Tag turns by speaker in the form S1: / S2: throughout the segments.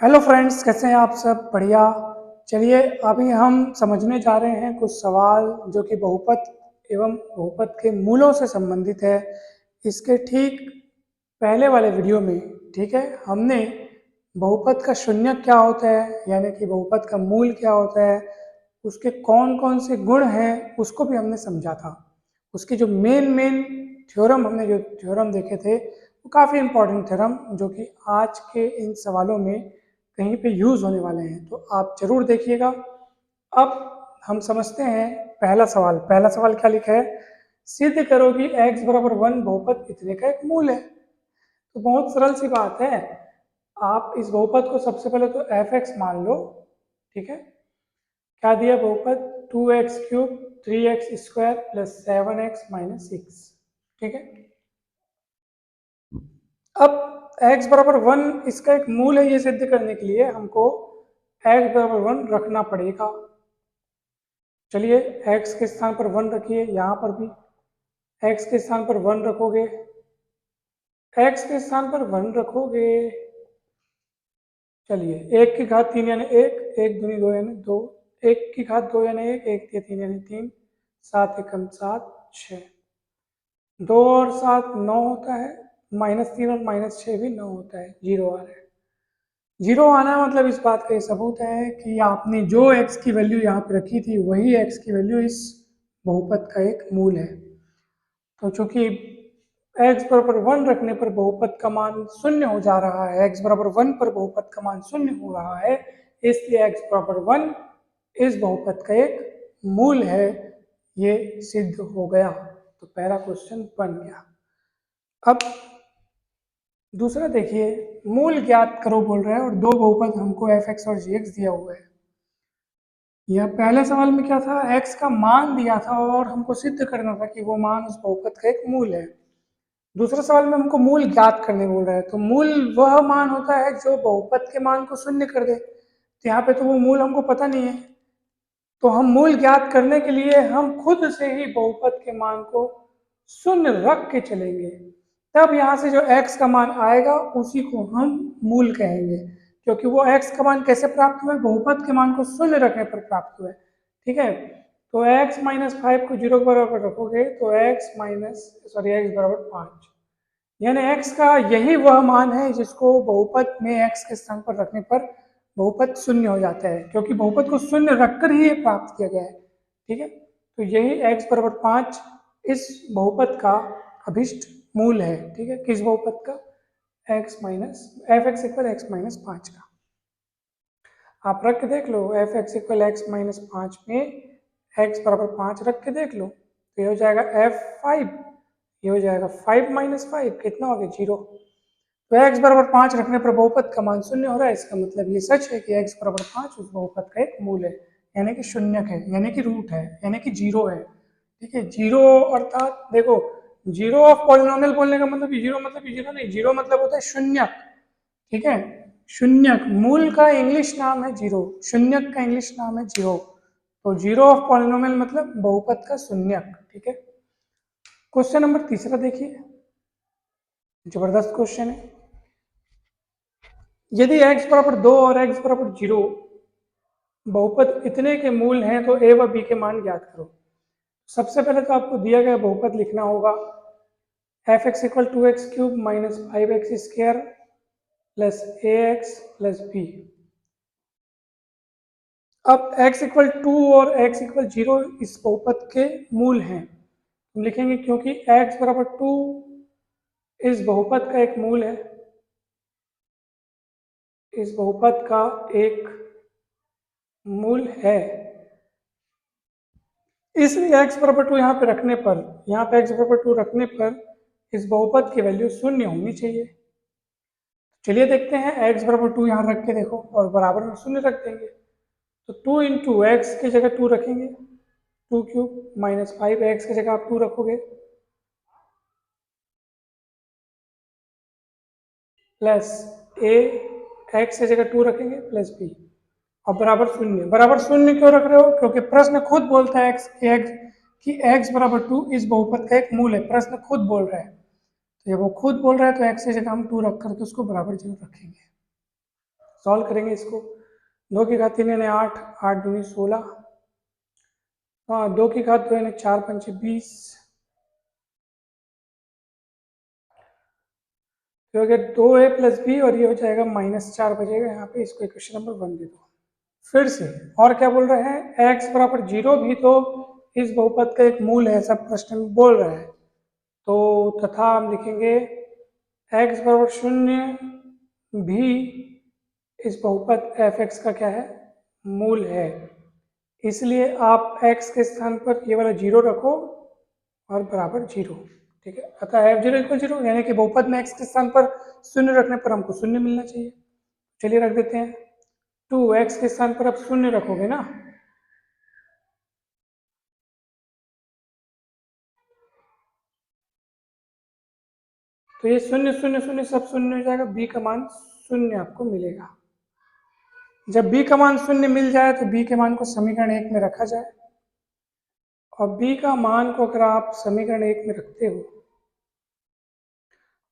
S1: Hello friends, कैसे हैं आप सब? बढ़िया। चलिए अभी हम समझने जा रहे हैं कुछ सवाल जो कि बहुपद एवं बहुपद के मूलों से संबंधित है। इसके ठीक पहले वाले वीडियो में, ठीक है, हमने बहुपद का शून्यक क्या होता है, यानी कि बहुपद का मूल क्या होता है, उसके कौन कौन से गुण हैं, उसको भी हमने समझा था। उसके जो मेन मेन थ्योरम, हमने जो थ्योरम देखे थे वो काफ़ी इंपॉर्टेंट थ्योरम, जो कि आज के इन सवालों में कहीं पे यूज होने वाले हैं, तो आप जरूर देखिएगा। अब हम समझते हैं पहला सवाल। पहला सवाल क्या लिखा है? सिद्ध करो कि x बराबर 1 बहुपद इतने का एक मूल है। तो बहुत सरल सी बात है। आप इस बहुपद को सबसे पहले तो f(x) मान लो, ठीक है। क्या दिया बहुपद? 2x cube 3x square plus 7x minus 6, ठीक है। अब x बराबर 1 इसका एक मूल है, ये सिद्ध करने के लिए हमको x बराबर 1 रखना पड़ेगा। चलिए x के स्थान पर 1 रखिए, यहाँ पर भी x के स्थान पर 1 रखोगे, x के स्थान पर 1 रखोगे। चलिए 1 की घात 3 यानी 1, 1 दूनी 2 यानी 2, 1 की घात 2 यानी 1, 1 के 3 यानी 3, 7 एकम 7, 6, 2 और 7 9 होता है, -3 और -6 भी 9 होता है, 0 आ रहा है। 0 आना मतलब इस बात का ये सबूत है कि आपने जो x की वैल्यू यहाँ पे रखी थी वही x की वैल्यू इस बहुपद का एक मूल है। तो चूंकि x बराबर 1 रखने पर बहुपद का मान शून्य हो जा रहा है, x बराबर 1 पर बहुपद का मान शून्य हो रहा है, इसलिए x बराबर 1 इस बहुपद का एक मूल है। ये सिद्ध हो गया। तो पहला क्वेश्चन बन गया। अब दूसरा देखिए, मूल ज्ञात करो बोल रहा है और दो बहुपद हमको f(x) और g(x) दिया हुआ है। यह पहले सवाल में क्या था? x का मान दिया था और हमको सिद्ध करना था कि वो मान उस बहुपद का एक मूल है। दूसरे सवाल में हमको मूल ज्ञात करने बोल रहा है, तो मूल वह मान होता है जो बहुपद के मान को शून्य कर दे। तो यहाँ पे तो वो मूल हमको पता नहीं है, तो हम मूल ज्ञात करने के लिए हम खुद से ही बहुपद के मान को शून्य रख के चलेंगे। तब यहाँ से जो x का मान आएगा उसी को हम मूल कहेंगे, क्योंकि वो x का मान कैसे प्राप्त हुआ है? बहुपद के मान को शून्य रखने पर प्राप्त हुआ है, ठीक है। तो x माइनस 5 को 0 के बराबर रखोगे तो x बराबर 5, यानी x का यही वह मान है जिसको बहुपद में x के स्थान पर रखने पर बहुपद शून्य हो जाता है, क्योंकि बहुपद को शून्य रखकर ही ये प्राप्त किया गया है, ठीक है। तो यही x बराबर 5 इस बहुपद का अभिष्ट मूल है, ठीक है। किस बहुपद का? x minus f(x) equal x minus 5 का। आप रख के देख लो, f(x) इक्वल x माइनस 5 में x बराबर 5 रख के देख लो, तो ये हो जाएगा f5, ये हो जाएगा 5 माइनस 5, कितना हो गया? 0। तो x बराबर 5 रखने पर बहुपद का मान शून्य हो रहा है। इसका मतलब ये सच है कि x बराबर 5 उस बहुपद का एक मूल है, यानी कि शून्यक है, यानी कि रूट है, यानी कि 0 है, ठीक है। 0 अर्थात देखो, 0 ऑफ पॉलिनोमियल बोलने का मतलब 0 मतलब 0 नहीं, 0 मतलब होता है शून्यक, ठीक है। शून्यक मूल का इंग्लिश नाम है 0, शून्यक का इंग्लिश नाम है 0। तो 0 ऑफ पॉलिनोमियल मतलब बहुपद का शून्यक, ठीक है। क्वेश्चन नंबर तीसरा देखिए, जबरदस्त क्वेश्चन है। यदि x बराबर 2 और x बराबर 0 बहुपद इतने के मूल हैं तो a व b के मान ज्ञात करो। सबसे पहले तो आपको दिया गया बहुपद लिखना होगा, f(x) equal 2x cube minus 5x square plus ax plus b। अब x इक्वल 2 और x इक्वल 0 इस बहुपद के मूल हैं। हम लिखेंगे क्योंकि x बराबर 2 इस बहुपद का एक मूल है, इस बहुपद का एक मूल है, इसलिए x बराबर 2 यहाँ पे रखने पर, यहाँ पे x बराबर 2 रखने पर इस बहुपद की वैल्यू शून्य होनी चाहिए। चलिए देखते हैं, x बराबर 2 यहाँ रख के देखो और बराबर में शून्य रख देंगे। तो 2 इंटू एक्स की जगह 2 रखेंगे, 2 क्यूब माइनस 5x की जगह आप 2 रखोगे प्लस a x की जगह 2 रखेंगे प्लस b और बराबर शून्य। बराबर शून्य क्यों रख रहे हो? क्योंकि प्रश्न खुद बोलता है कि x बराबर 2 इस बहुपद का एक मूल है, प्रश्न खुद बोल रहा है। तो जब वो खुद बोल रहा है तो x की जगह हम 2 रख करके उसको बराबर 0 रखेंगे। सॉल्व करेंगे इसको। 2 की घात 3 यानी 8, 8 दूनी 16, हाँ 2 की घात 2 यानी 4 पंचे 20, तो अगर 2a प्लस बी और ये हो जाएगा -4 बचेगा यहाँ पे। इसको इक्वेशन नंबर 1 दे दो। फिर से और क्या बोल रहे हैं, x बराबर 0 भी तो इस बहुपद का एक मूल है, ऐसा प्रश्न में बोल रहा है। तो तथा हम लिखेंगे x बराबर 0 भी इस बहुपद f(x) का क्या है, मूल है। इसलिए आप x के स्थान पर ये वाला 0 रखो और बराबर 0, ठीक है। अतः f0 = 0, यानी कि बहुपद में x के स्थान पर 0 रखने पर हमको 0 मिलना चाहिए। चलिए रख देते हैं। 2x के स्थान पर आप 0 रखोगे ना, तो ये 0 0 0 सब 0 हो जाएगा, b का मान 0 आपको मिलेगा। जब b का मान 0 मिल जाए तो b के मान को समीकरण 1 में रखा जाए, और b का मान को अगर आप समीकरण 1 में रखते हो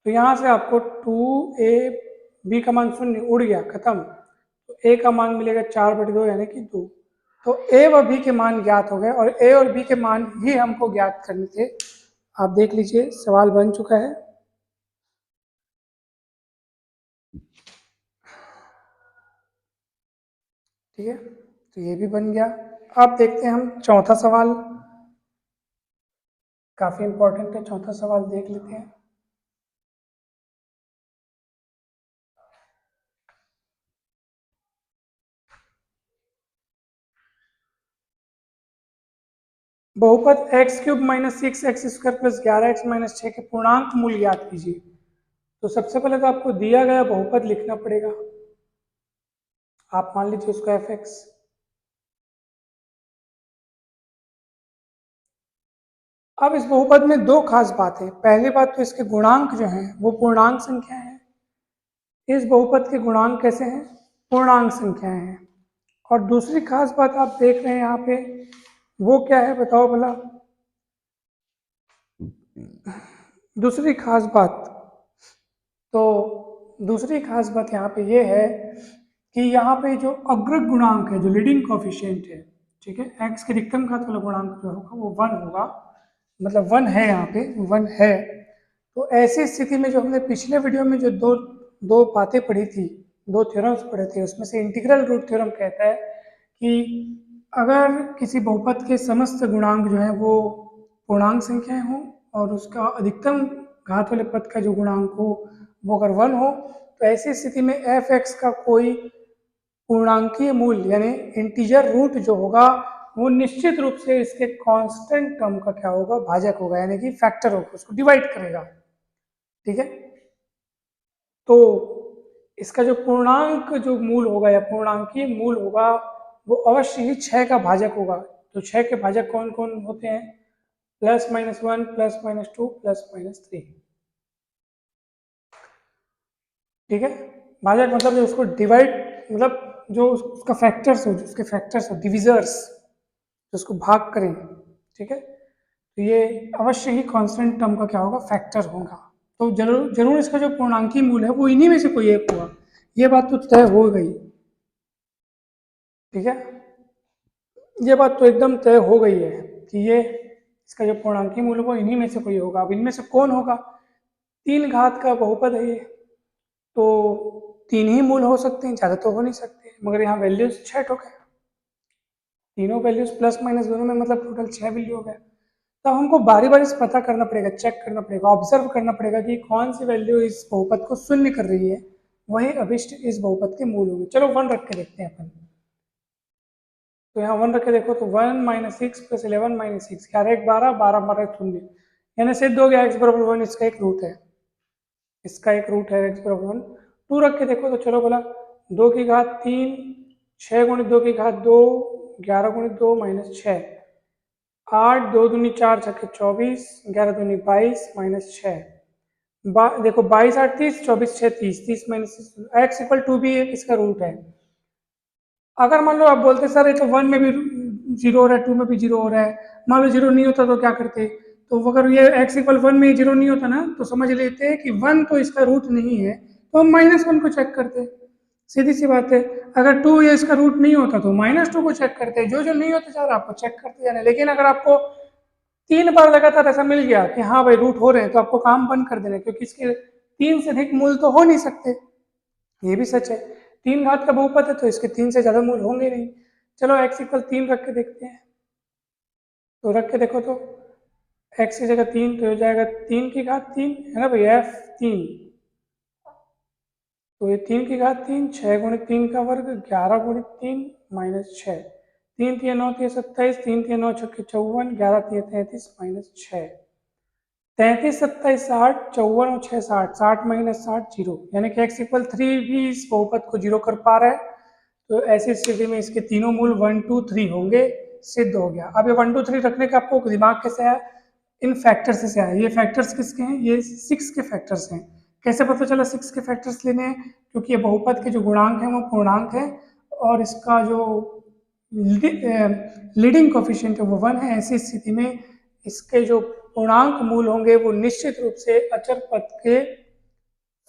S1: तो यहाँ से आपको 2a, b का मान 0 उड़ गया, खत्म, तो a का मान मिलेगा 4/2 यानी कि 2। तो a व b के मान ज्ञात हो गए, और a और b के मान ही हमको ज्ञात करने थे। आप देख लीजिए सवाल बन चुका है। ठीक है, तो ये भी बन गया। अब देखते हैं हम चौथा सवाल, काफी इंपॉर्टेंट है। चौथा सवाल देख लेते हैं। बहुपद x³ - 6x² + 11x - 6 के पूर्णांक मूल ज्ञात कीजिए। तो सबसे पहले तो आपको दिया गया बहुपद लिखना पड़ेगा। आप मान लीजिए उसको f(x). अब इस बहुपद में दो खास बात है। पहली बात तो इसके गुणांक जो हैं वो पूर्णांक संख्या है। इस बहुपद के गुणांक कैसे हैं, पूर्णांक संख्याएं हैं। और दूसरी खास बात आप देख रहे हैं यहाँ पे, वो क्या है बताओ भला। दूसरी खास बात यहाँ पे ये है कि यहाँ पे जो अग्रक गुणांक है, जो लीडिंग कोफिशिएंट है, ठीक है, x के अधिकतम घात वाला गुणांक जो होगा वो 1 होगा, मतलब 1 है, यहाँ पे 1 है। तो ऐसी स्थिति में जो हमने पिछले वीडियो में जो दो बातें पढ़ी थी, दो थ्योरम्स पढ़े थे, उसमें से इंटीग्रल रूट थ्योरम कहता है कि अगर किसी बहुपद के समस्त गुणांक जो है वो पूर्णांक संख्याएं हों और उसका अधिकतम घात वाले पद का जो गुणांक हो वो अगर 1 हो, तो ऐसी स्थिति में f(x) का कोई पूर्णांकीय मूल्य यानी इंटीजर रूट जो होगा वो निश्चित रूप से इसके कांस्टेंट टर्म का क्या होगा, भाजक होगा, यानी कि फैक्टर होगा, उसको डिवाइड करेगा। ठीक है, तो इसका जो पूर्णांक जो मूल होगा या पूर्णांकीय मूल होगा वो अवश्य ही 6 का भाजक होगा। तो 6 के भाजक कौन कौन होते हैं, +-1, +-2, +-3। ठीक है, भाजक मतलब जो उसको डिवाइड, मतलब जो उसका फैक्टर्स हो, जो उसके फैक्टर्स हो, डिविजर्स, जो उसको भाग करें। ठीक है, तो ये अवश्य ही कांस्टेंट टर्म का क्या होगा, फैक्टर होगा। तो जरूर इसका जो पूर्णांकीय मूल है वो इन्हीं में से कोई एक होगा, ये बात तो तय हो गई। ठीक है, ये बात तो एकदम तय हो गई है कि ये इसका जो पूर्णांकीय मूल है वो इन्हीं में से कोई होगा। अब इनमें से कौन होगा, 3 घात का बहुपद है ये, तो 3 ही मूल हो सकते हैं, ज़्यादा तो हो नहीं सकते। मगर यहाँ वैल्यूज 6 हो गए, तीनों वैल्यूज प्लस माइनस दोनों में, मतलब टोटल 6 वैल्यू हो गए। तो हमको बारी बारी से पता करना पड़ेगा, चेक करना पड़ेगा, ऑब्जर्व करना पड़ेगा कि कौन सी वैल्यू इस बहुपद को शून्य कर रही है, वही अभिष्ट इस बहुपद के मूल होंगे। चलो 1 रख के देखते हैं अपन। तो यहाँ 1 रख के देखो तो 1 - 6 + 11 - 6, 11 1 12, 12 12 0, यानी सिद्ध हो गया x बराबर 1 इसका एक रूट है, इसका एक रूट है x बराबर 1। 2 रख के देखो तो चलो बोला 2 की घात 3, 6 × 2 की घात 2, 11 × 2 - 6, 8 2 दूनी 4 छक्के 24, 11 दूनी 22 -6, देखो 22 8 30, 24 6 30, 30 - x = 2 भी एक इसका रूट है। अगर मान लो आप बोलते सर ये तो 1 में भी 0 हो रहा है, 2 में भी 0 हो रहा है, मान लो 0 नहीं होता तो क्या करते, तो अगर ये x = 1 में 0 नहीं होता ना, तो समझ लेते कि 1 तो इसका रूट नहीं है, तो हम -1 को चेक करते। सीधी सी बात है। अगर 2 या इसका रूट नहीं होता तो -2 को चेक करते, जो जो नहीं होता जा रहा आपको चेक करते जाना। लेकिन अगर आपको 3 बार लगातार ऐसा मिल गया कि हाँ भाई रूट हो रहे हैं, तो आपको काम बंद कर देना, क्योंकि इसके 3 से अधिक मूल तो हो नहीं सकते। ये भी सच है, 3 घात का बहुपद है तो इसके 3 से ज्यादा मूल होंगे नहीं। चलो x इक्वल 3 रख के देखते हैं। तो रख के देखो तो x की जगह 3 तो हो जाएगा 3 की घात 3 है ना भैया, f3। तो ये 3 की घात 3, 6 गुणित 3 का वर्ग, 11 गुणित 3 -6, 3 3 9 3 27, 3 3 9 6 54, 11 3 33 -6, 33 27 60, 54 और 6 60, 60 -60 0, यानी कि x इक्वल 3 भी इस बहुपद को जीरो कर पा रहा है। तो ऐसी स्थिति में इसके तीनों मूल 1 2 3 होंगे, सिद्ध हो गया। अब ये 1 2 3 रखने का आपको दिमाग कैसे आया, इन फैक्टर्स से आया। ये फैक्टर्स किसके हैं, ये 6 के फैक्टर्स हैं। कैसे पता चला 6 के फैक्टर्स लेने हैं, क्योंकि ये बहुपद के जो गुणांक हैं वो पूर्णांक है, और इसका जो लीडिंग कोफिशिएंट है वो 1 है। ऐसी स्थिति में इसके जो पूर्णांक मूल होंगे वो निश्चित रूप से अचर पद के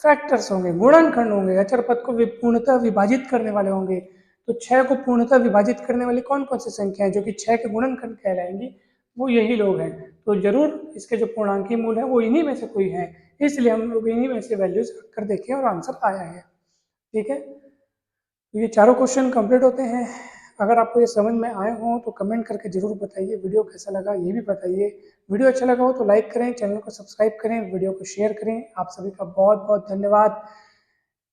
S1: फैक्टर्स होंगे, गुणनखंड होंगे, अचर पद को पूर्णतः विभाजित करने वाले होंगे। तो 6 को पूर्णतः विभाजित करने वाली कौन कौन सी संख्या है जो कि 6 के गुणनखंड कहलाएंगी, वो यही लोग हैं। तो जरूर इसके जो पूर्णांकीय मूल है वो इन्हीं में से कोई है, इसलिए हम लोग इन्हीं में से वैल्यूज रख कर देखें और आंसर आया है। ठीक है, तो ये चारों क्वेश्चन कंप्लीट होते हैं। अगर आपको ये समझ में आए हों तो कमेंट करके जरूर बताइए। वीडियो कैसा लगा ये भी बताइए। वीडियो अच्छा लगा हो तो लाइक करें, चैनल को सब्सक्राइब करें, वीडियो को शेयर करें। आप सभी का बहुत बहुत धन्यवाद।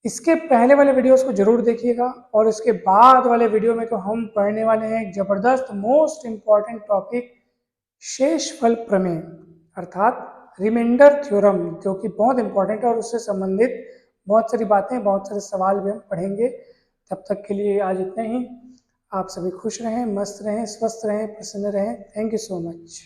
S1: इसके पहले वाले वीडियोस को जरूर देखिएगा, और इसके बाद वाले वीडियो में तो हम पढ़ने वाले हैं एक जबरदस्त मोस्ट इम्पॉर्टेंट टॉपिक, शेषफल प्रमेय अर्थात रिमाइंडर थ्योरम, जो कि बहुत इंपॉर्टेंट है और उससे संबंधित बहुत सारी बातें, बहुत सारे सवाल भी हम पढ़ेंगे। तब तक के लिए आज इतना ही। आप सभी खुश रहें, मस्त रहें, स्वस्थ रहें, प्रसन्न रहें। Thank you so much.